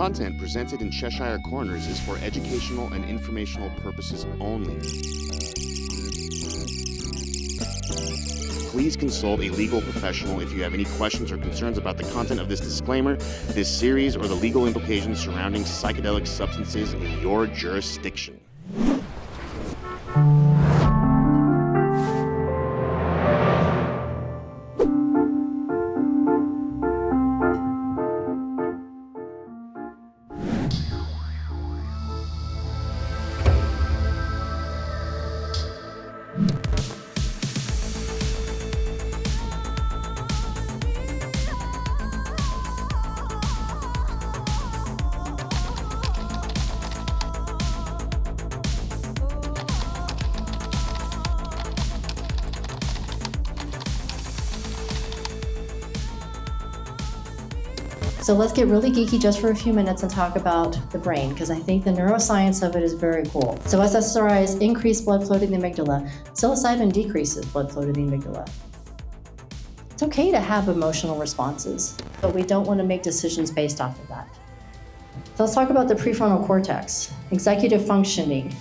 Content presented in Cheshire Corners is for educational and informational purposes only. Please consult a legal professional if you have any questions or concerns about the content of this disclaimer, this series, or the legal implications surrounding psychedelic substances in your jurisdiction. So let's get really geeky just for a few minutes and talk about the brain, because I think the neuroscience of it is very cool. So SSRIs increase blood flow to the amygdala. Psilocybin decreases blood flow to the amygdala. It's okay to have emotional responses, but we don't want to make decisions based off of that. So let's talk about the prefrontal cortex, executive functioning,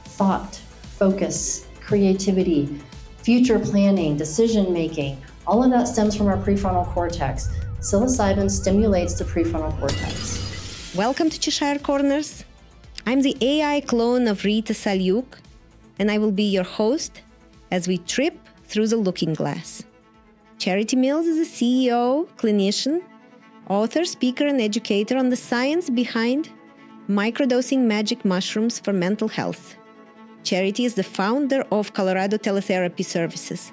thought, focus, creativity, future planning, decision making. All of that stems from our prefrontal cortex. Psilocybin stimulates the prefrontal cortex. Welcome to Cheshire Corners. I'm the AI clone of Rita Tsalyuk, and I will be your host as we trip through the looking glass. Charity Mills is a CEO, clinician, author, speaker, and educator on the science behind microdosing magic mushrooms for mental health. Charity is the founder of Colorado Teletherapy Services,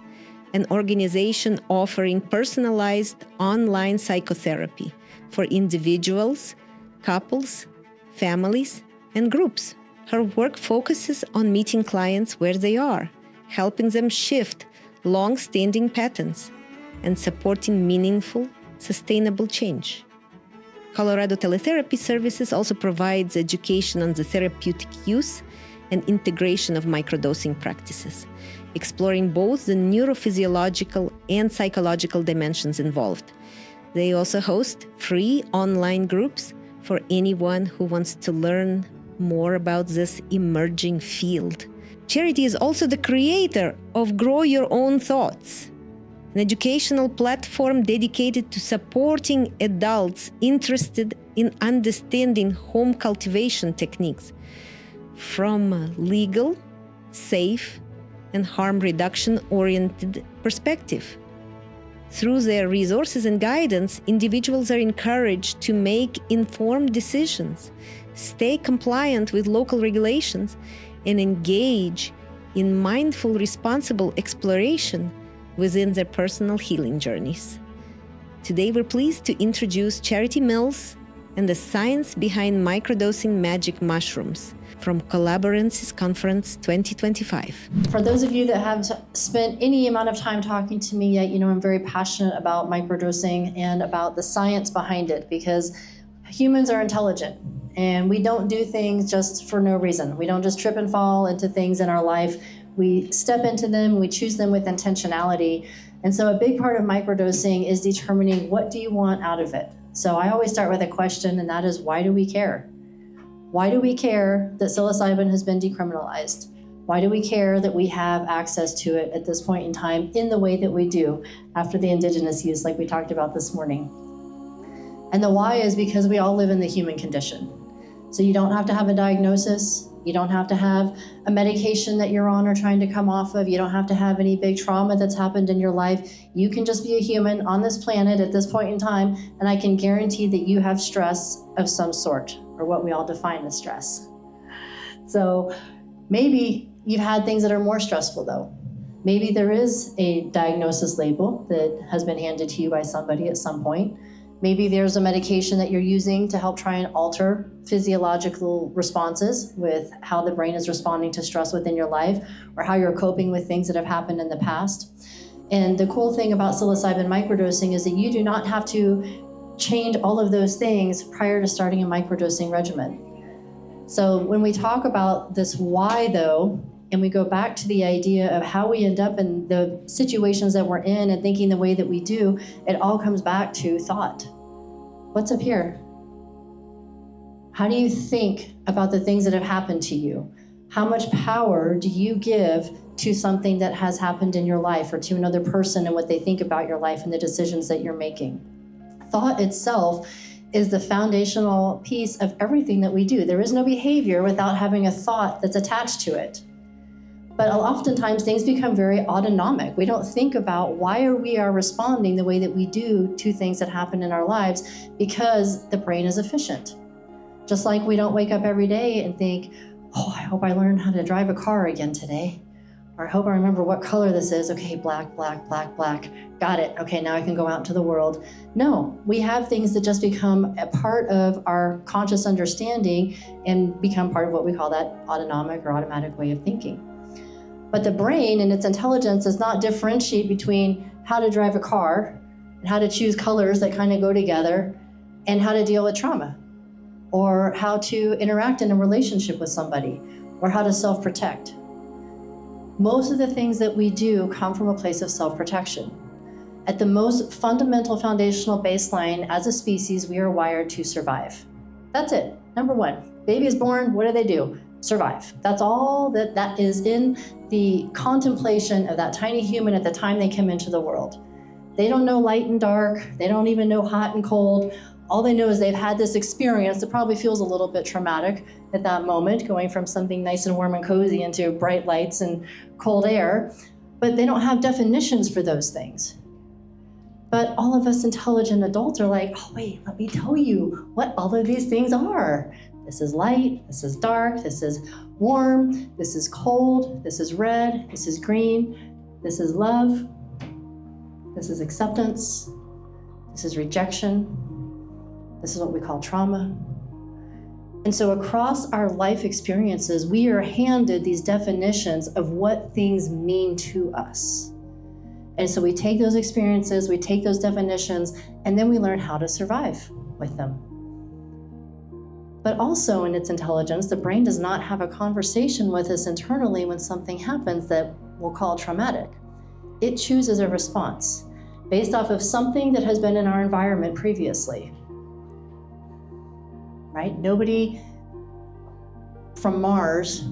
an organization offering personalized online psychotherapy for individuals, couples, families, and groups. Her work focuses on meeting clients where they are, helping them shift long-standing patterns, and supporting meaningful, sustainable change. Colorado Teletherapy Services also provides education on the therapeutic use and integration of microdosing practices, exploring both the neurophysiological and psychological dimensions involved. They also host free online groups for anyone who wants to learn more about this emerging field. Charity is also the creator of Grow Your Own Thoughts, an educational platform dedicated to supporting adults interested in understanding home cultivation techniques from a legal, safe, and harm reduction-oriented perspective. Through their resources and guidance, individuals are encouraged to make informed decisions, stay compliant with local regulations, and engage in mindful, responsible exploration within their personal healing journeys. Today, we're pleased to introduce Charity Mills and the science behind microdosing magic mushrooms from Collaborances Conference 2025. For those of you that have spent any amount of time talking to me yet, you know I'm very passionate about microdosing and about the science behind it, because humans are intelligent and we don't do things just for no reason. We don't just trip and fall into things in our life. We step into them, we choose them with intentionality. And so a big part of microdosing is determining what do you want out of it. So I always start with a question, and that is, why do we care? Why do we care that psilocybin has been decriminalized? Why do we care that we have access to it at this point in time in the way that we do after the indigenous use, like we talked about this morning? And the why is because we all live in the human condition. So you don't have to have a diagnosis. You don't have to have a medication that you're on or trying to come off of. You don't have to have any big trauma that's happened in your life. You can just be a human on this planet at this point in time, and I can guarantee that you have stress of some sort, or what we all define as stress. So maybe you've had things that are more stressful though. Maybe there is a diagnosis label that has been handed to you by somebody at some point. Maybe there's a medication that you're using to help try and alter physiological responses with how the brain is responding to stress within your life, or how you're coping with things that have happened in the past. And the cool thing about psilocybin microdosing is that you do not have to change all of those things prior to starting a microdosing regimen. So when we talk about this why though, and we go back to the idea of how we end up in the situations that we're in and thinking the way that we do, it all comes back to thought. What's up here? How do you think about the things that have happened to you? How much power do you give to something that has happened in your life or to another person and what they think about your life and the decisions that you're making? Thought itself is the foundational piece of everything that we do. There is no behavior without having a thought that's attached to it. But oftentimes things become very autonomic. We don't think about why we are responding the way that we do to things that happen in our lives because the brain is efficient. Just like we don't wake up every day and think, oh, I hope I learn how to drive a car again today. Or I hope I remember what color this is. Okay, black, black, black, black. Got it. Okay, now I can go out into the world. No, we have things that just become a part of our conscious understanding and become part of what we call that autonomic or automatic way of thinking. But the brain and its intelligence does not differentiate between how to drive a car and how to choose colors that kind of go together and how to deal with trauma or how to interact in a relationship with somebody or how to self-protect. Most of the things that we do come from a place of self-protection. At the most fundamental foundational baseline, as a species, we are wired to survive. That's it. Number one, baby is born, what do? Survive. That's all that is in the contemplation of that tiny human at the time they come into the world. They don't know light and dark. They don't even know hot and cold. All they know is they've had this experience that probably feels a little bit traumatic at that moment, going from something nice and warm and cozy into bright lights and cold air, but they don't have definitions for those things. But all of us intelligent adults are like, oh wait, let me tell you what all of these things are. This is light, this is dark, this is warm, this is cold, this is red, this is green, this is love, this is acceptance, this is rejection, this is what we call trauma. And so across our life experiences, we are handed these definitions of what things mean to us. And so we take those experiences, we take those definitions, and then we learn how to survive with them. But also in its intelligence, the brain does not have a conversation with us internally when something happens that we'll call traumatic. It chooses a response based off of something that has been in our environment previously. Right? Nobody from Mars,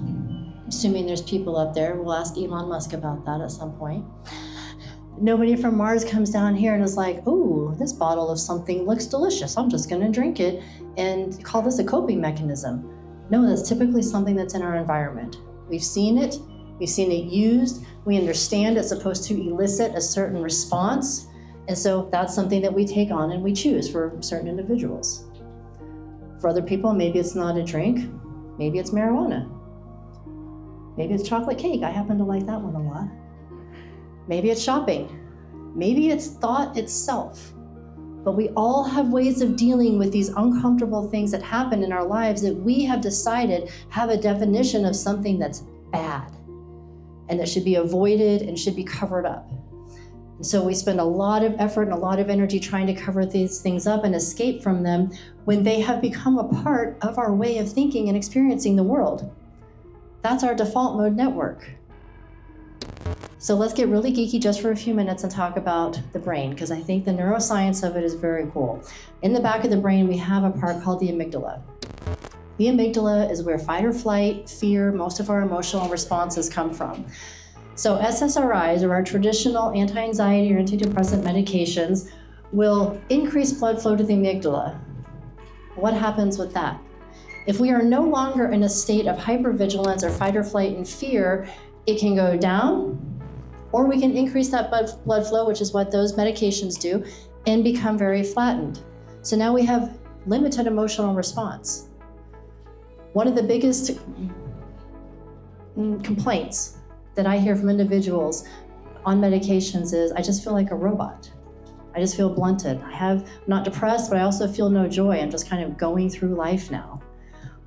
assuming there's people up there, we'll ask Elon Musk about that at some point. Nobody from Mars comes down here and is like, ooh, this bottle of something looks delicious. I'm just gonna drink it and call this a coping mechanism. No, that's typically something that's in our environment. We've seen it used, we understand it's supposed to elicit a certain response, and so that's something that we take on and we choose for certain individuals. For other people, maybe it's not a drink, maybe it's marijuana. Maybe it's chocolate cake, I happen to like that one a lot. Maybe it's shopping. Maybe it's thought itself. But we all have ways of dealing with these uncomfortable things that happen in our lives that we have decided have a definition of something that's bad and that should be avoided and should be covered up. And so we spend a lot of effort and a lot of energy trying to cover these things up and escape from them when they have become a part of our way of thinking and experiencing the world. That's our default mode network. So let's get really geeky just for a few minutes and talk about the brain, because I think the neuroscience of it is very cool. In the back of the brain, we have a part called the amygdala. The amygdala is where fight or flight, fear, most of our emotional responses come from. So SSRIs, or our traditional anti-anxiety or antidepressant medications, will increase blood flow to the amygdala. What happens with that? If we are no longer in a state of hypervigilance or fight or flight and fear, it can go down, or we can increase that blood flow, which is what those medications do, and become very flattened. So now we have limited emotional response. One of the biggest complaints that I hear from individuals on medications is, I just feel like a robot. I just feel blunted. I'm not depressed, but I also feel no joy. I'm just kind of going through life now.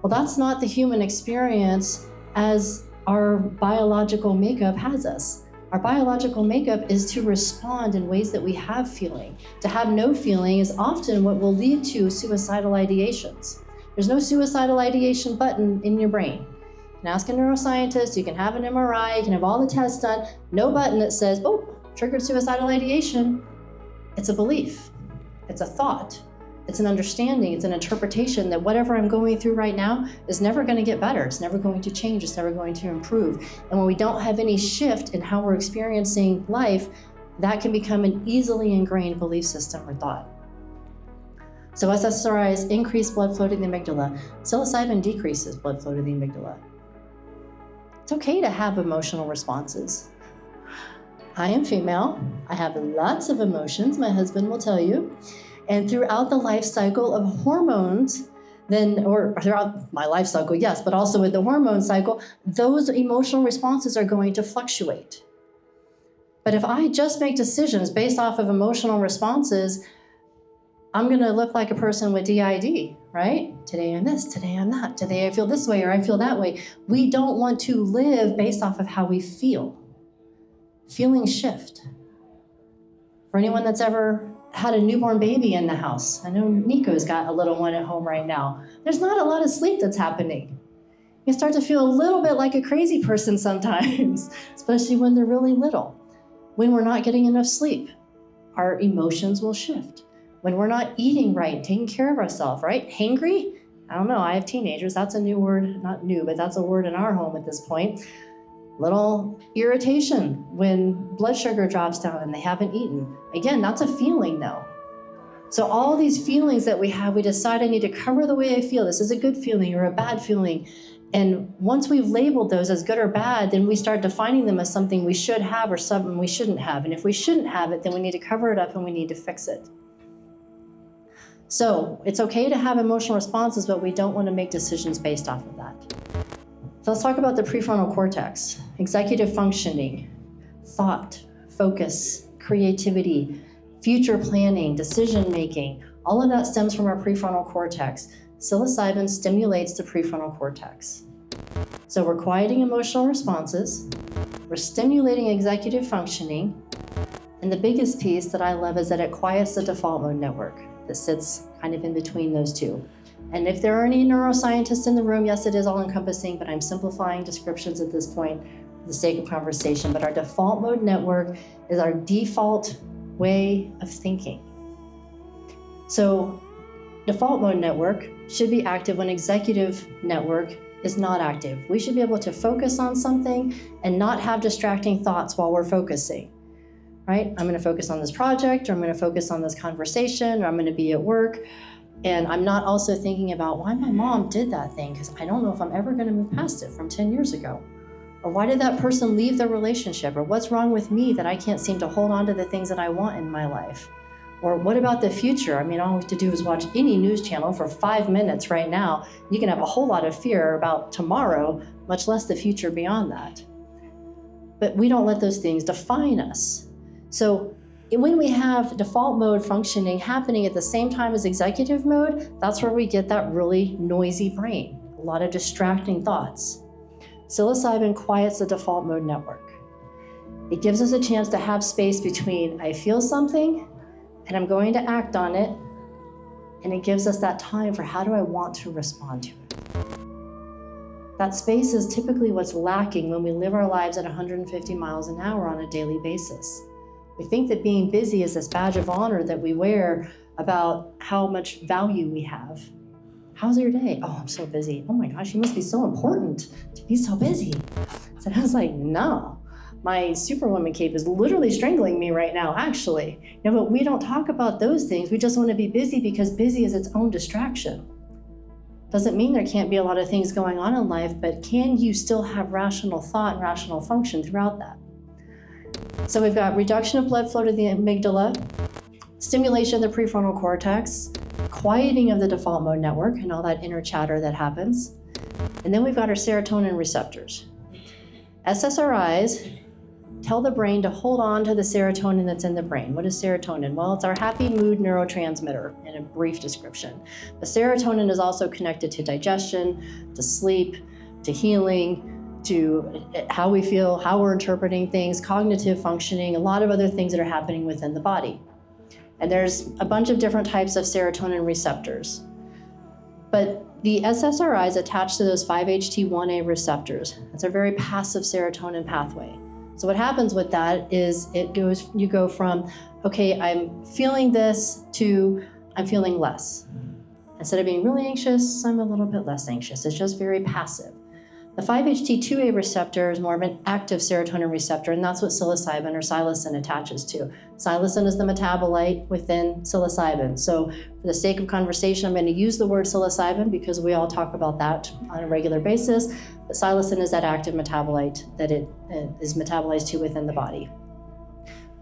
Well, that's not the human experience as our biological makeup has us. Our biological makeup is to respond in ways that we have feeling. To have no feeling is often what will lead to suicidal ideations. There's no suicidal ideation button in your brain. You can ask a neuroscientist, you can have an MRI, you can have all the tests done, no button that says, oh, triggered suicidal ideation. It's a belief, it's a thought, It's an understanding, it's an interpretation that whatever I'm going through right now is never going to get better. It's never going to change. It's never going to improve. And when we don't have any shift in how we're experiencing life, that can become an easily ingrained belief system or thought. So SSRIs increase blood flow to the amygdala. Psilocybin decreases blood flow to the amygdala. It's okay to have emotional responses. I am female. I have lots of emotions, my husband will tell you. And throughout the life cycle of hormones, or throughout my life cycle, yes, but also with the hormone cycle, those emotional responses are going to fluctuate. But if I just make decisions based off of emotional responses, I'm going to look like a person with DID, right? Today I'm this, today I'm that, today I feel this way or I feel that way. We don't want to live based off of how we feel. Feelings shift. For anyone that's ever had a newborn baby in the house, I know Nico's got a little one at home right now. There's not a lot of sleep that's happening. You start to feel a little bit like a crazy person sometimes, especially when they're really little. When we're not getting enough sleep, our emotions will shift. When we're not eating right, taking care of ourselves, right? Hangry? I don't know, I have teenagers. That's a new word, not new, but that's a word in our home at this point. Little irritation when blood sugar drops down and they haven't eaten. Again, that's a feeling though. So all these feelings that we have, we decide I need to cover the way I feel. This is a good feeling or a bad feeling. And once we've labeled those as good or bad, then we start defining them as something we should have or something we shouldn't have. And if we shouldn't have it, then we need to cover it up and we need to fix it. So it's okay to have emotional responses, but we don't want to make decisions based off of that. So let's talk about the prefrontal cortex, executive functioning, thought, focus, creativity, future planning, decision making. All of that stems from our prefrontal cortex. Psilocybin stimulates the prefrontal cortex. So we're quieting emotional responses, we're stimulating executive functioning, and the biggest piece that I love is that it quiets the default mode network that sits kind of in between those two. And if there are any neuroscientists in the room, yes, it is all encompassing, but I'm simplifying descriptions at this point for the sake of conversation. But our default mode network is our default way of thinking. So default mode network should be active when executive network is not active. We should be able to focus on something and not have distracting thoughts while we're focusing, right? I'm gonna focus on this project, or I'm gonna focus on this conversation, or I'm gonna be at work. And I'm not also thinking about why my mom did that thing, because I don't know if I'm ever gonna move past it from 10 years ago. Or why did that person leave the relationship? Or what's wrong with me that I can't seem to hold on to the things that I want in my life? Or what about the future? I mean, all we have to do is watch any news channel for 5 minutes right now. You can have a whole lot of fear about tomorrow, much less the future beyond that. But we don't let those things define us. So when we have default mode functioning happening at the same time as executive mode, that's where we get that really noisy brain, a lot of distracting thoughts. Psilocybin quiets the default mode network. It gives us a chance to have space between I feel something and I'm going to act on it, and it gives us that time for how do I want to respond to it. That space is typically what's lacking when we live our lives at 150 miles an hour on a daily basis. We think that being busy is this badge of honor that we wear about how much value we have. How's your day? Oh, I'm so busy. Oh my gosh, you must be so important to be so busy. So I was like, no, my Superwoman cape is literally strangling me right now, actually. You know, but we don't talk about those things. We just want to be busy because busy is its own distraction. Doesn't mean there can't be a lot of things going on in life, but can you still have rational thought and rational function throughout that? So we've got reduction of blood flow to the amygdala, stimulation of the prefrontal cortex, quieting of the default mode network and all that inner chatter that happens. And then we've got our serotonin receptors. SSRIs tell the brain to hold on to the serotonin that's in the brain. What is serotonin? Well, it's our happy mood neurotransmitter in a brief description. But serotonin is also connected to digestion, to sleep, to healing, to how we feel, how we're interpreting things, cognitive functioning, a lot of other things that are happening within the body. And there's a bunch of different types of serotonin receptors. But the SSRIs attach to those 5-HT1A receptors. It's a very passive serotonin pathway. So what happens with that is you go from, okay, I'm feeling this, to I'm feeling less. Instead of being really anxious, I'm a little bit less anxious. It's just very passive. The 5-HT2A receptor is more of an active serotonin receptor, and that's what psilocybin or psilocin attaches to. Psilocin is the metabolite within psilocybin. So for the sake of conversation, I'm going to use the word psilocybin because we all talk about that on a regular basis. But psilocin is that active metabolite that it is metabolized to within the body.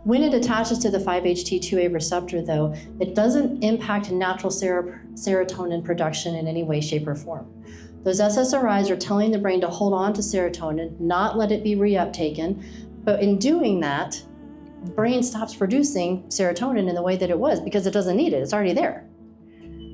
When it attaches to the 5-HT2A receptor, though, it doesn't impact natural serotonin production in any way, shape, or form. Those SSRIs are telling the brain to hold on to serotonin, not let it be reuptaken. But in doing that, the brain stops producing serotonin in the way that it was because it doesn't need it. It's already there.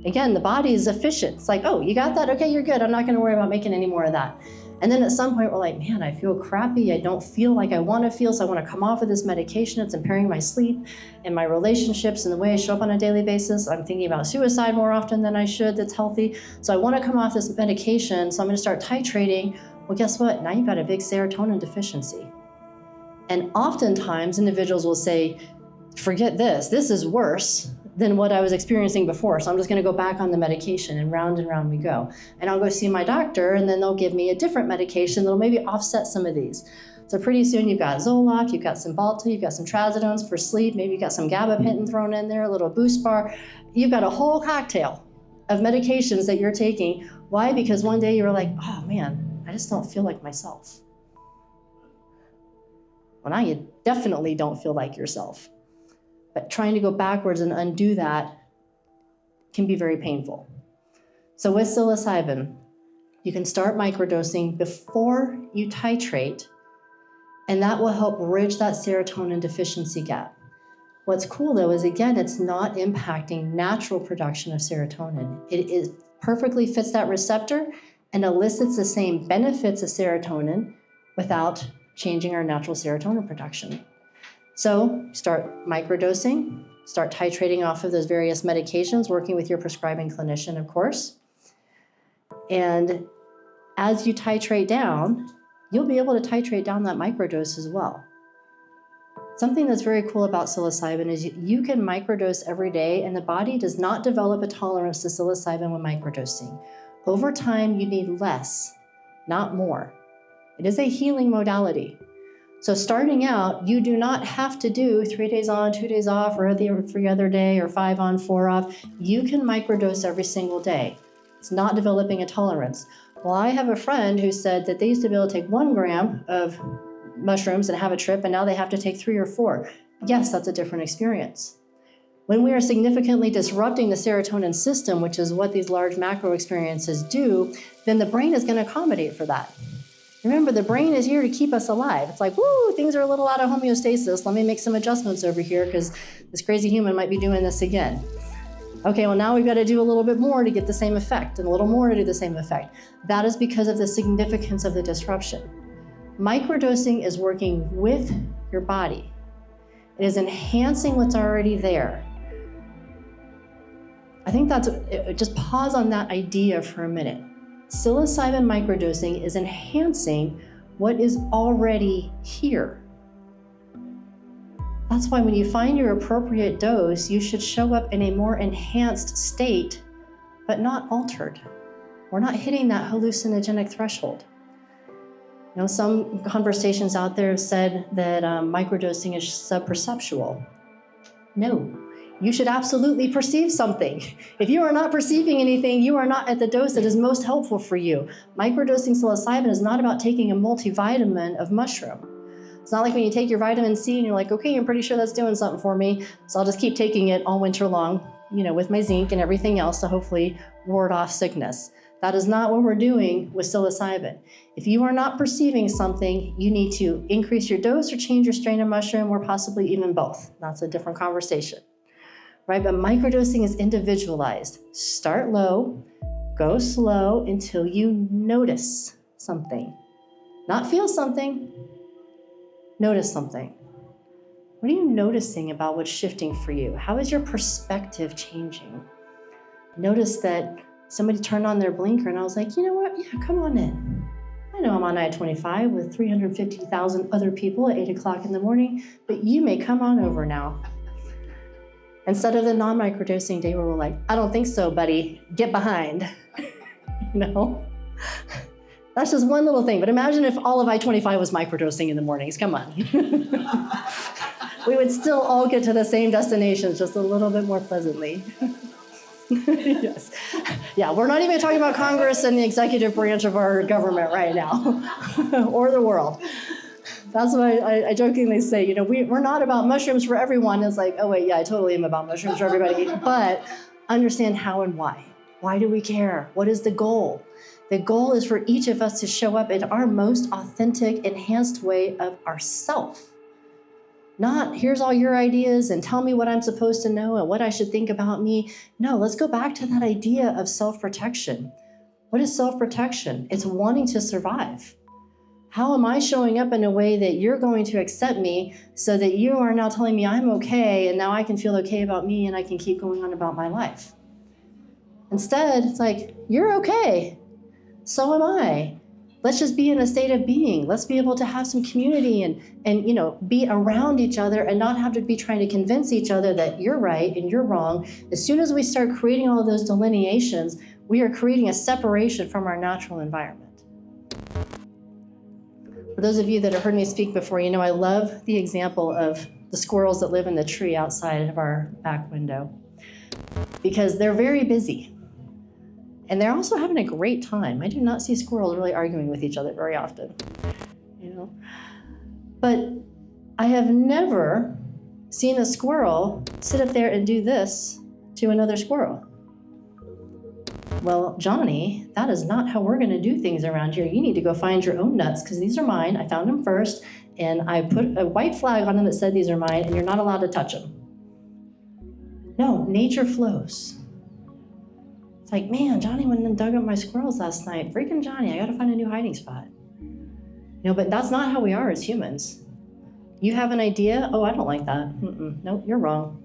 Again, the body is efficient. It's like, oh, you got that? Okay, you're good. I'm not going to worry about making any more of that. And then at some point, we're like, man, I feel crappy. I don't feel like I want to feel, so I want to come off of this medication. It's impairing my sleep and my relationships and the way I show up on a daily basis. I'm thinking about suicide more often than I should. That's healthy. So I want to come off this medication, so I'm going to start titrating. Well, guess what? Now you've got a big serotonin deficiency. And oftentimes, individuals will say, forget this. This is worse than what I was experiencing before. So I'm just gonna go back on the medication, and round we go. And I'll go see my doctor, and then they'll give me a different medication that'll maybe offset some of these. So pretty soon you've got Zoloft, you've got Cymbalta, you've got some Trazodones for sleep, maybe you've got some gabapentin thrown in there, a little boost bar. You've got a whole cocktail of medications that you're taking. Why? Because one day you were like, oh man, I just don't feel like myself. Well, now you definitely don't feel like yourself. But trying to go backwards and undo that can be very painful. So with psilocybin, you can start microdosing before you titrate, and that will help bridge that serotonin deficiency gap. What's cool though is, again, it's not impacting natural production of serotonin. It perfectly fits that receptor and elicits the same benefits of serotonin without changing our natural serotonin production. So start microdosing, start titrating off of those various medications, working with your prescribing clinician, of course. And as you titrate down, you'll be able to titrate down that microdose as well. Something that's very cool about psilocybin is you can microdose every day, and the body does not develop a tolerance to psilocybin when microdosing. Over time, you need less, not more. It is a healing modality. So starting out, you do not have to do 3 days on, 2 days off, or every other day, or 5 on, 4 off. You can microdose every single day. It's not developing a tolerance. Well, I have a friend who said that they used to be able to take 1 gram of mushrooms and have a trip, and now they have to take 3 or 4. Yes, that's a different experience. When we are significantly disrupting the serotonin system, which is what these large macro experiences do, then the brain is going to accommodate for that. Remember, the brain is here to keep us alive. It's like, woo, things are a little out of homeostasis. Let me make some adjustments over here because this crazy human might be doing this again. Okay, well, now we've got to do a little bit more to get the same effect, and a little more to do the same effect. That is because of the significance of the disruption. Microdosing is working with your body. It is enhancing what's already there. I think just pause on that idea for a minute. Psilocybin microdosing is enhancing what is already here. That's why when you find your appropriate dose, you should show up in a more enhanced state, but not altered. We're not hitting that hallucinogenic threshold. You know, some conversations out there have said that microdosing is subperceptual. No. You should absolutely perceive something. If you are not perceiving anything, you are not at the dose that is most helpful for you. Microdosing psilocybin is not about taking a multivitamin of mushroom. It's not like when you take your vitamin C and you're like, okay, I'm pretty sure that's doing something for me, so I'll just keep taking it all winter long, you know, with my zinc and everything else to hopefully ward off sickness. That is not what we're doing with psilocybin. If you are not perceiving something, you need to increase your dose or change your strain of mushroom, or possibly even both. That's a different conversation. Right? But microdosing is individualized. Start low, go slow until you notice something. Not feel something, notice something. What are you noticing about what's shifting for you? How is your perspective changing? Notice that somebody turned on their blinker and I was like, you know what? Yeah, come on in. I know I'm on I-25 with 350,000 other people at 8 o'clock in the morning, but you may come on over now. Instead of the non-microdosing day where we're like, I don't think so, buddy, get behind, you know? That's just one little thing, but imagine if all of I-25 was microdosing in the mornings, come on. We would still all get to the same destinations, just a little bit more pleasantly. Yes. Yeah, we're not even talking about Congress and the executive branch of our government right now, or the world. That's why I jokingly say, you know, we're not about mushrooms for everyone. It's like, oh wait, yeah, I totally am about mushrooms for everybody. But understand how and why. Why do we care? What is the goal? The goal is for each of us to show up in our most authentic, enhanced way of ourself. Not, here's all your ideas and tell me what I'm supposed to know and what I should think about me. No, let's go back to that idea of self-protection. What is self-protection? It's wanting to survive. How am I showing up in a way that you're going to accept me so that you are now telling me I'm okay and now I can feel okay about me and I can keep going on about my life? Instead, it's like, you're okay. So am I. Let's just be in a state of being. Let's be able to have some community and you know, be around each other and not have to be trying to convince each other that you're right and you're wrong. As soon as we start creating all of those delineations, we are creating a separation from our natural environment. For those of you that have heard me speak before, you know I love the example of the squirrels that live in the tree outside of our back window because they're very busy. And they're also having a great time. I do not see squirrels really arguing with each other very often, you know. But I have never seen a squirrel sit up there and do this to another squirrel. Well, Johnny, that is not how we're gonna do things around here. You need to go find your own nuts because these are mine. I found them first and I put a white flag on them that said these are mine and you're not allowed to touch them. No, nature flows. Like, man, Johnny went and dug up my squirrels last night. Freaking Johnny, I gotta find a new hiding spot. You know, but that's not how we are as humans. You have an idea, oh, I don't like that. Nope, you're wrong.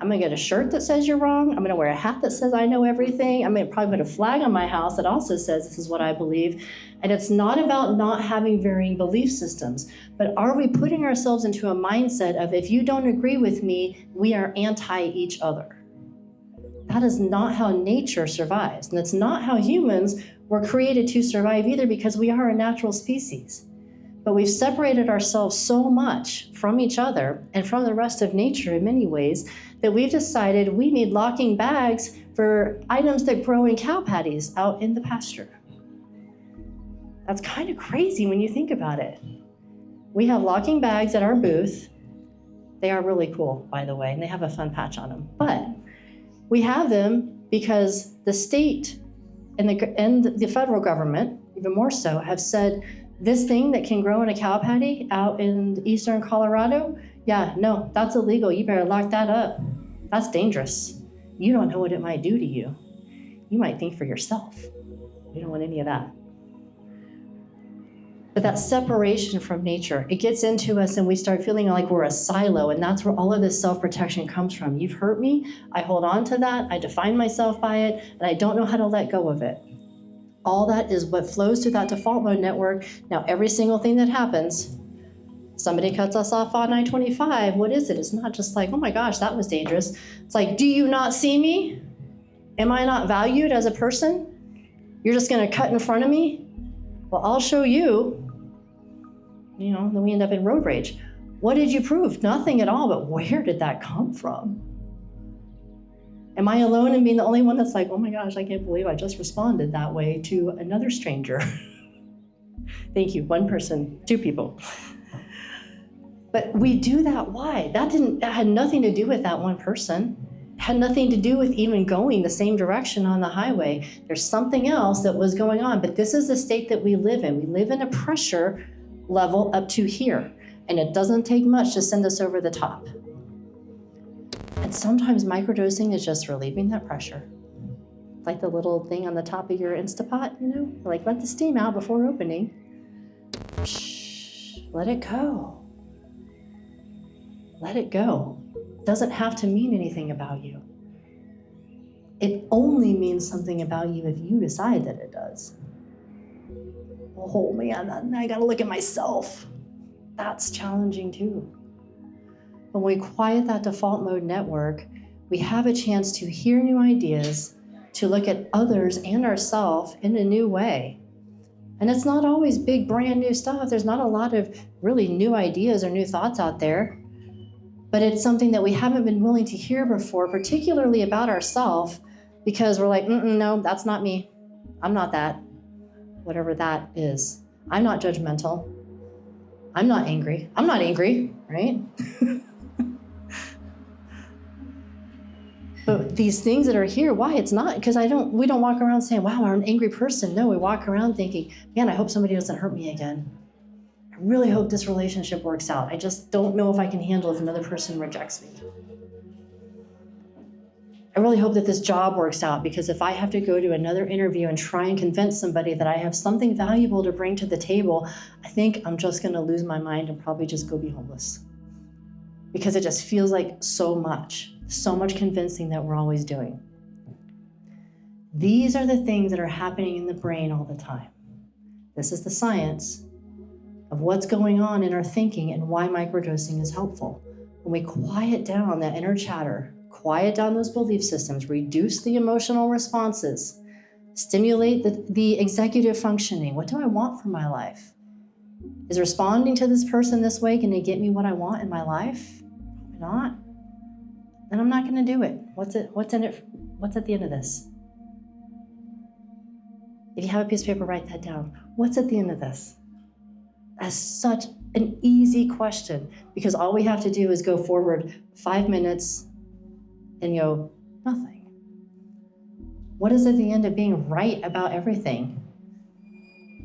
I'm gonna get a shirt that says you're wrong. I'm gonna wear a hat that says I know everything. I'm gonna probably put a flag on my house that also says this is what I believe. And it's not about not having varying belief systems, but are we putting ourselves into a mindset of if you don't agree with me, we are anti each other? That is not how nature survives. And it's not how humans were created to survive either because we are a natural species. But we've separated ourselves so much from each other and from the rest of nature in many ways that we've decided we need locking bags for items that grow in cow patties out in the pasture. That's kind of crazy when you think about it. We have locking bags at our booth. They are really cool, by the way, and they have a fun patch on them. But we have them because the state and the federal government, even more so, have said this thing that can grow in a cow patty out in eastern Colorado, yeah, no, that's illegal. You better lock that up. That's dangerous. You don't know what it might do to you. You might think for yourself. We don't want any of that. But that separation from nature, it gets into us and we start feeling like we're a silo, and that's where all of this self-protection comes from. You've hurt me, I hold on to that, I define myself by it, and I don't know how to let go of it. All that is what flows through that default mode network. Now, every single thing that happens, somebody cuts us off on I-25, what is it? It's not just like, oh my gosh, that was dangerous. It's like, do you not see me? Am I not valued as a person? You're just gonna cut in front of me? Well, I'll show you. You know, then we end up in road rage. What did you prove? Nothing at all, but where did that come from? Am I alone in being the only one that's like, oh my gosh, I can't believe I just responded that way to another stranger? Thank you, one person, two people. But we do that, why? That had nothing to do with that one person. It had nothing to do with even going the same direction on the highway. There's something else that was going on, but this is the state that we live in. We live in a pressure level up to here, and it doesn't take much to send us over the top. And sometimes microdosing is just relieving that pressure. Like the little thing on the top of your Instapot, you know? Like, let the steam out before opening. Shh, let it go. Let it go. It doesn't have to mean anything about you. It only means something about you if you decide that it does. Oh man, I gotta look at myself. That's challenging too. When we quiet that default mode network, we have a chance to hear new ideas, to look at others and ourselves in a new way. And it's not always big, brand new stuff. There's not a lot of really new ideas or new thoughts out there, but it's something that we haven't been willing to hear before, particularly about ourselves, because we're like, no, that's not me. I'm not that, whatever that is. I'm not judgmental. I'm not angry. I'm not angry, right? But these things that are here, why? It's not, because we don't walk around saying, wow, I'm an angry person. No, we walk around thinking, man, I hope somebody doesn't hurt me again. I really hope this relationship works out. I just don't know if I can handle if another person rejects me. I really hope that this job works out, because if I have to go to another interview and try and convince somebody that I have something valuable to bring to the table, I think I'm just going to lose my mind and probably just go be homeless. Because it just feels like so much convincing that we're always doing. These are the things that are happening in the brain all the time. This is the science of what's going on in our thinking and why microdosing is helpful. When we quiet down that inner chatter, quiet down those belief systems, reduce the emotional responses, stimulate the executive functioning. What do I want from my life? Is responding to this person this way going to get me what I want in my life? Probably not. Then I'm not going to do it. What's in it? What's at the end of this? If you have a piece of paper, write that down. What's at the end of this? That's such an easy question, because all we have to do is go forward 5 minutes and go, nothing. What is at the end of being right about everything?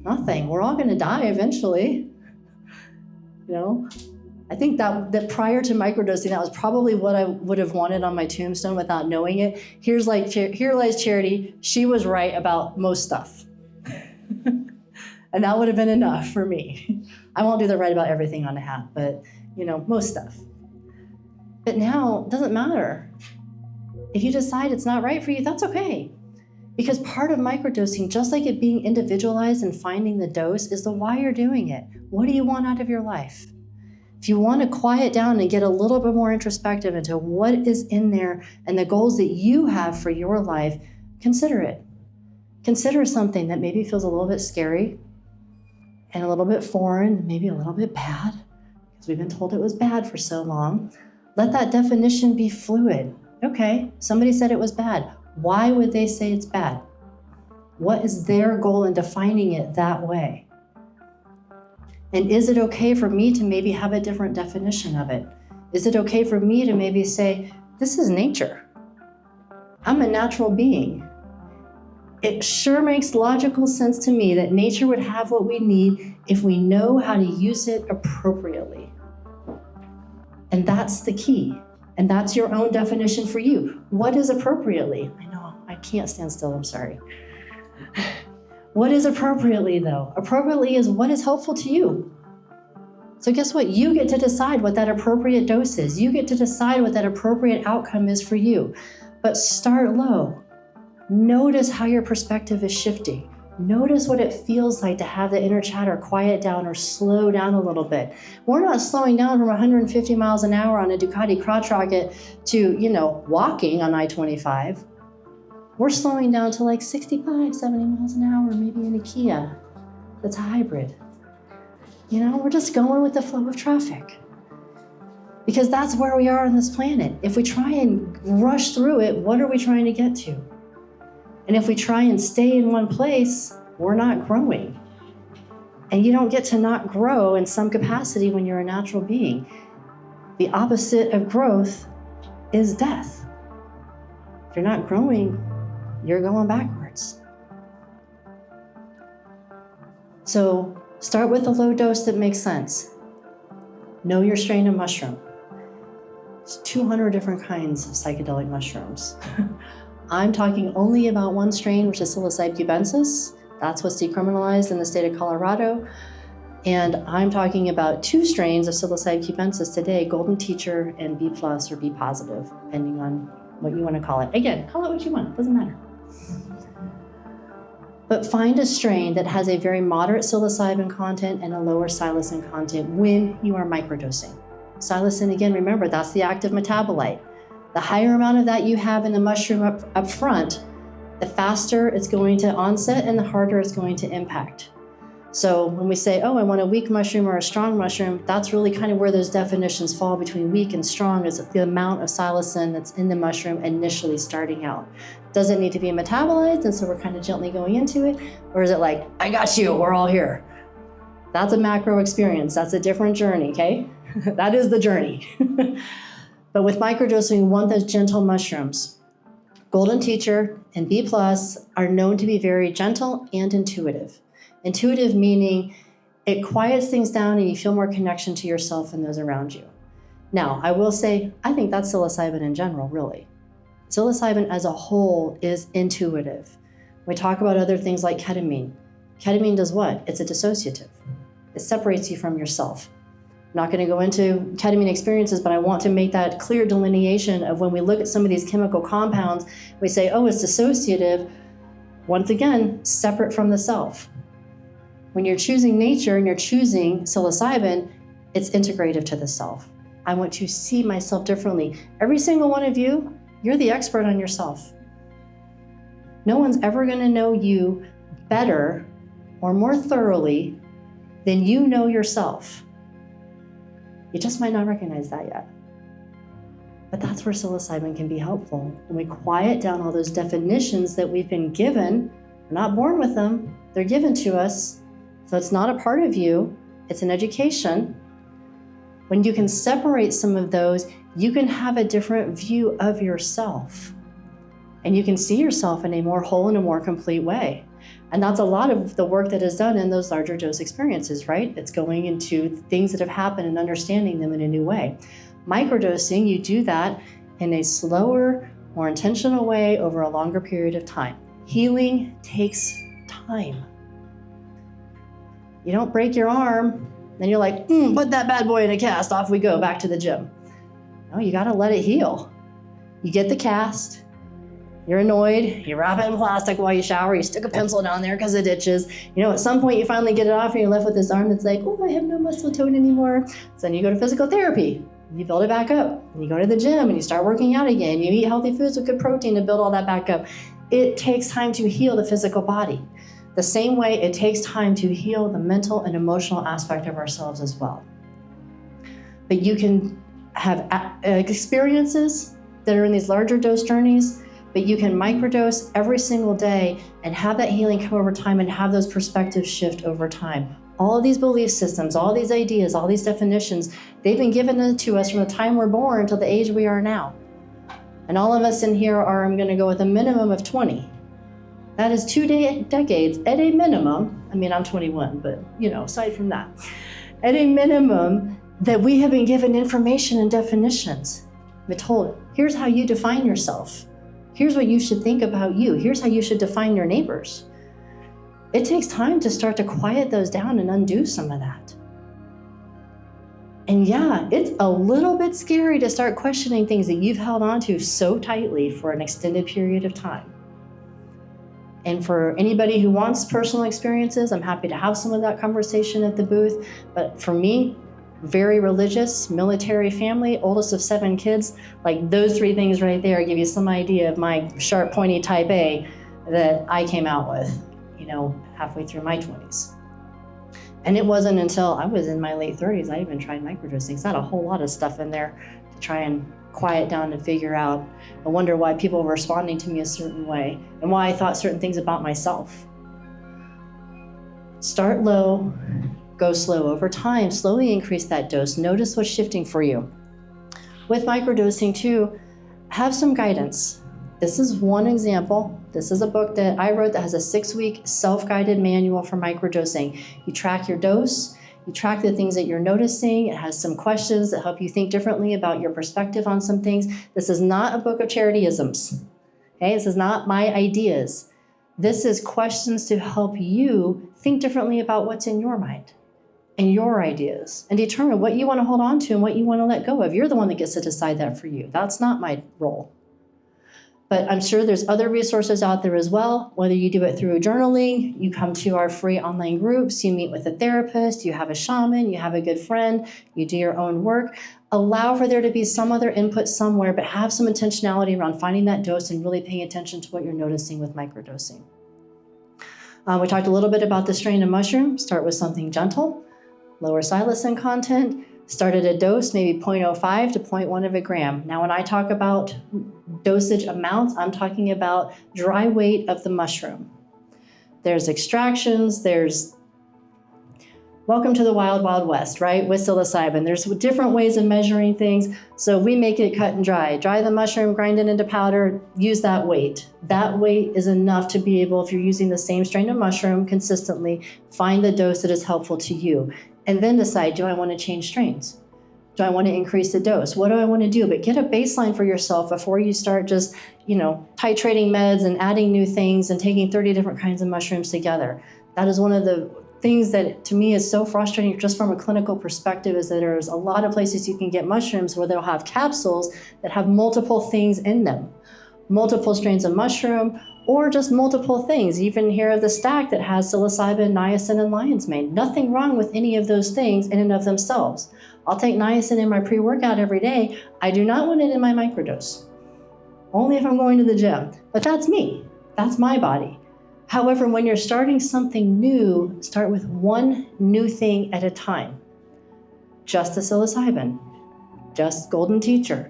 Nothing. We're all going to die eventually. I think that prior to microdosing, that was probably what I would have wanted on my tombstone without knowing it. Here lies Charity. She was right about most stuff. And that would have been enough for me. I won't do the right about everything on a hat, but most stuff. But now, it doesn't matter. If you decide it's not right for you, that's okay. Because part of microdosing, just like it being individualized and finding the dose, is the why you're doing it. What do you want out of your life? If you want to quiet down and get a little bit more introspective into what is in there and the goals that you have for your life, consider it. Consider something that maybe feels a little bit scary and a little bit foreign, maybe a little bit bad, because we've been told it was bad for so long. Let that definition be fluid. Okay, somebody said it was bad. Why would they say it's bad? What is their goal in defining it that way? And is it okay for me to maybe have a different definition of it? Is it okay for me to maybe say, this is nature. I'm a natural being. It sure makes logical sense to me that nature would have what we need if we know how to use it appropriately. And that's the key. And that's your own definition for you. What is appropriately? I know, I can't stand still, I'm sorry. What is appropriately, though? Appropriately is what is helpful to you. So guess what? You get to decide what that appropriate dose is. You get to decide what that appropriate outcome is for you. But start low. Notice how your perspective is shifting. Notice what it feels like to have the inner chatter quiet down or slow down a little bit. We're not slowing down from 150 miles an hour on a Ducati crotch rocket to, walking on I-25. We're slowing down to like 65, 70 miles an hour, maybe in a Kia that's a hybrid. We're just going with the flow of traffic. Because that's where we are on this planet. If we try and rush through it, what are we trying to get to? And if we try and stay in one place, we're not growing. And you don't get to not grow in some capacity when you're a natural being. The opposite of growth is death. If you're not growing, you're going backwards. So start with a low dose that makes sense. Know your strain of mushroom. There's 200 different kinds of psychedelic mushrooms. I'm talking only about one strain, which is psilocybe cubensis. That's what's decriminalized in the state of Colorado. And I'm talking about 2 strains of psilocybe cubensis today, Golden Teacher and B+ or B positive, depending on what you want to call it. Again, call it what you want, doesn't matter. But find a strain that has a very moderate psilocybin content and a lower psilocin content when you are microdosing. Psilocin, again, remember, that's the active metabolite. The higher amount of that you have in the mushroom up front, the faster it's going to onset and the harder it's going to impact. So when we say, oh, I want a weak mushroom or a strong mushroom, that's really kind of where those definitions fall between weak and strong, is the amount of psilocin that's in the mushroom initially starting out. Does it need to be metabolized, and so we're kind of gently going into it? Or is it like, I got you, we're all here? That's a macro experience. That's a different journey, okay? That is the journey. But with microdosing, we want those gentle mushrooms. Golden Teacher and B+ are known to be very gentle and intuitive. Intuitive meaning it quiets things down and you feel more connection to yourself and those around you. Now, I will say, I think that's psilocybin in general, really. Psilocybin as a whole is intuitive. We talk about other things like ketamine. Ketamine does what? It's a dissociative. It separates you from yourself. I'm not going to go into ketamine experiences, but I want to make that clear delineation of when we look at some of these chemical compounds, we say, oh, it's dissociative. Once again, separate from the self. When you're choosing nature and you're choosing psilocybin, it's integrative to the self. I want to see myself differently. Every single one of you, you're the expert on yourself. No one's ever going to know you better or more thoroughly than you know yourself. You just might not recognize that yet. But that's where psilocybin can be helpful. When we quiet down all those definitions that we've been given, we're not born with them, they're given to us. So it's not a part of you, it's an education. When you can separate some of those, you can have a different view of yourself. And you can see yourself in a more whole and a more complete way. And that's a lot of the work that is done in those larger dose experiences, right? It's going into things that have happened and understanding them in a new way. Microdosing, you do that in a slower, more intentional way over a longer period of time. Healing takes time. You don't break your arm, then you're like, put that bad boy in a cast, off we go, back to the gym. No, you gotta let it heal. You get the cast, you're annoyed, you wrap it in plastic while you shower, you stick a pencil down there because it itches. You know, at some point you finally get it off and you're left with this arm that's like, oh, I have no muscle tone anymore. So then you go to physical therapy, you build it back up. You go to the gym and you start working out again. You eat healthy foods with good protein to build all that back up. It takes time to heal the physical body. The same way it takes time to heal the mental and emotional aspect of ourselves as well. But you can have experiences that are in these larger dose journeys, but you can microdose every single day and have that healing come over time and have those perspectives shift over time. All of these belief systems, all these ideas, all these definitions, they've been given to us from the time we're born until the age we are now. And all of us in here are, I'm gonna go with a minimum of 20. That is 2 decades at a minimum. I mean, I'm 21, but aside from that, at a minimum that we have been given information and definitions. We're told, here's how you define yourself. Here's what you should think about you. Here's how you should define your neighbors. It takes time to start to quiet those down and undo some of that. And yeah, it's a little bit scary to start questioning things that you've held onto so tightly for an extended period of time. And for anybody who wants personal experiences, I'm happy to have some of that conversation at the booth. But for me, very religious, military family, oldest of 7 kids, like those 3 things right there give you some idea of my sharp, pointy type A that I came out with, halfway through my 20s. And it wasn't until I was in my late 30s I even tried microdosing. It's not a whole lot of stuff in there to try and quiet down and figure out. I wonder why people were responding to me a certain way and why I thought certain things about myself. Start low, go slow over time, slowly increase that dose. Notice what's shifting for you. With microdosing too, have some guidance. This is one example. This is a book that I wrote that has a 6-week self-guided manual for microdosing. You track your dose, you track the things that you're noticing. It has some questions that help you think differently about your perspective on some things. This is not a book of charityisms. Okay, this is not my ideas. This is questions to help you think differently about what's in your mind and your ideas and determine what you want to hold on to and what you want to let go of. You're the one that gets to decide that for you. That's not my role. But I'm sure there's other resources out there as well, whether you do it through journaling, you come to our free online groups, you meet with a therapist, you have a shaman, you have a good friend, you do your own work. Allow for there to be some other input somewhere, but have some intentionality around finding that dose and really paying attention to what you're noticing with microdosing. We talked a little bit about the strain of mushroom. Start with something gentle, lower psilocin content. Start at a dose, maybe 0.05 to 0.1 of a gram. Now, when I talk about dosage amounts, I'm talking about dry weight of the mushroom. There's extractions, there's welcome to the wild, wild west, right? With psilocybin. There's different ways of measuring things. So we make it cut and dry. Dry the mushroom, grind it into powder, use that weight. That weight is enough to be able, if you're using the same strain of mushroom consistently, find the dose that is helpful to you. And then decide, do I want to change strains? Do I want to increase the dose? What do I want to do? But get a baseline for yourself before you start just, titrating meds and adding new things and taking 30 different kinds of mushrooms together. That is one of the things that to me is so frustrating just from a clinical perspective, is that there's a lot of places you can get mushrooms where they'll have capsules that have multiple things in them, multiple strains of mushroom, or just multiple things. You even hear of the stack that has psilocybin, niacin, and lion's mane. Nothing wrong with any of those things in and of themselves. I'll take niacin in my pre-workout every day. I do not want it in my microdose. Only if I'm going to the gym. But that's me. That's my body. However, when you're starting something new, start with one new thing at a time. Just the psilocybin. Just golden teacher.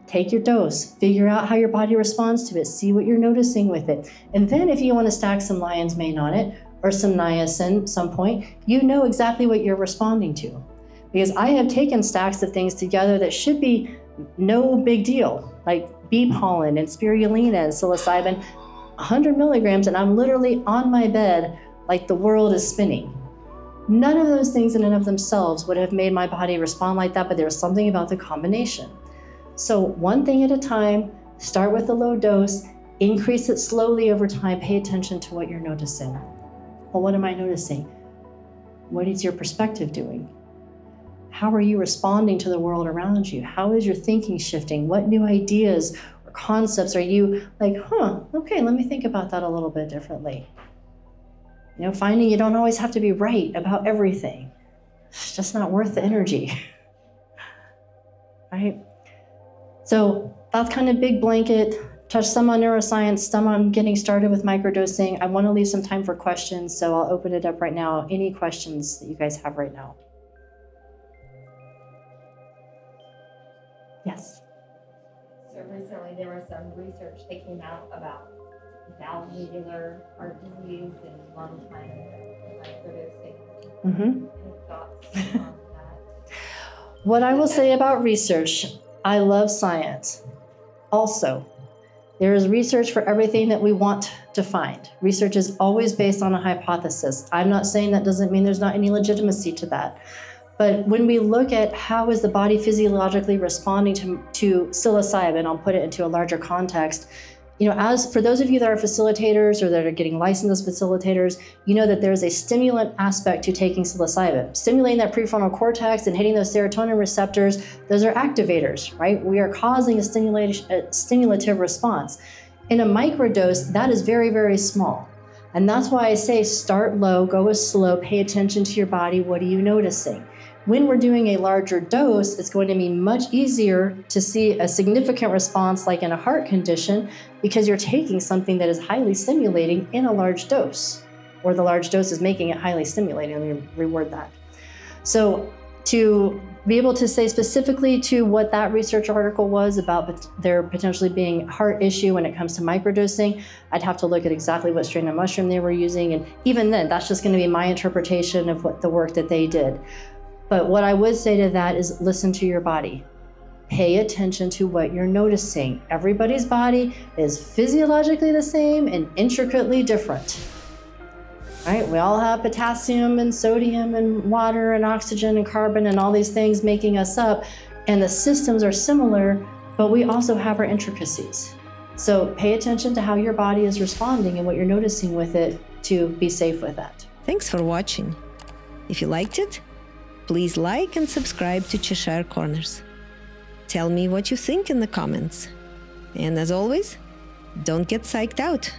Take your dose, figure out how your body responds to it, see what you're noticing with it. And then if you want to stack some lion's mane on it or some niacin at some point, you know exactly what you're responding to. Because I have taken stacks of things together that should be no big deal, like bee pollen and spirulina and psilocybin, 100 milligrams, and I'm literally on my bed like the world is spinning. None of those things in and of themselves would have made my body respond like that, but there was something about the combination. So one thing at a time, start with a low dose, increase it slowly over time, pay attention to what you're noticing. Well, what am I noticing? What is your perspective doing? How are you responding to the world around you? How is your thinking shifting? What new ideas or concepts are you like, okay, let me think about that a little bit differently. Finding you don't always have to be right about everything. It's just not worth the energy, right? So that's kind of big blanket, touch some on neuroscience, some on getting started with microdosing. I want to leave some time for questions, so I'll open it up right now. Any questions that you guys have right now? Yes. So recently there was some research that came out about valvular heart disease and long-time microdosing. Any thoughts on that? What I will say about research, I love science. Also, there is research for everything that we want to find. Research is always based on a hypothesis. I'm not saying that doesn't mean there's not any legitimacy to that. But when we look at how is the body physiologically responding to psilocybin, I'll put it into a larger context. As for those of you that are facilitators or that are getting licensed as facilitators, you know that there's a stimulant aspect to taking psilocybin. Stimulating that prefrontal cortex and hitting those serotonin receptors, those are activators, right? We are causing a stimulative response. In a microdose, that is very, very small. And that's why I say start low, go slow, pay attention to your body. What are you noticing? When we're doing a larger dose, it's going to be much easier to see a significant response like in a heart condition because you're taking something that is highly stimulating in a large dose, or the large dose is making it highly stimulating. Let me reword that. So to be able to say specifically to what that research article was about there potentially being a heart issue when it comes to microdosing, I'd have to look at exactly what strain of mushroom they were using. And even then, that's just going to be my interpretation of what the work that they did. But what I would say to that is listen to your body. Pay attention to what you're noticing. Everybody's body is physiologically the same and intricately different. Right? We all have potassium and sodium and water and oxygen and carbon and all these things making us up. And the systems are similar, but we also have our intricacies. So pay attention to how your body is responding and what you're noticing with it to be safe with that. Thanks for watching. If you liked it, please like and subscribe to Cheshire Corners. Tell me what you think in the comments. And as always, don't get psyched out.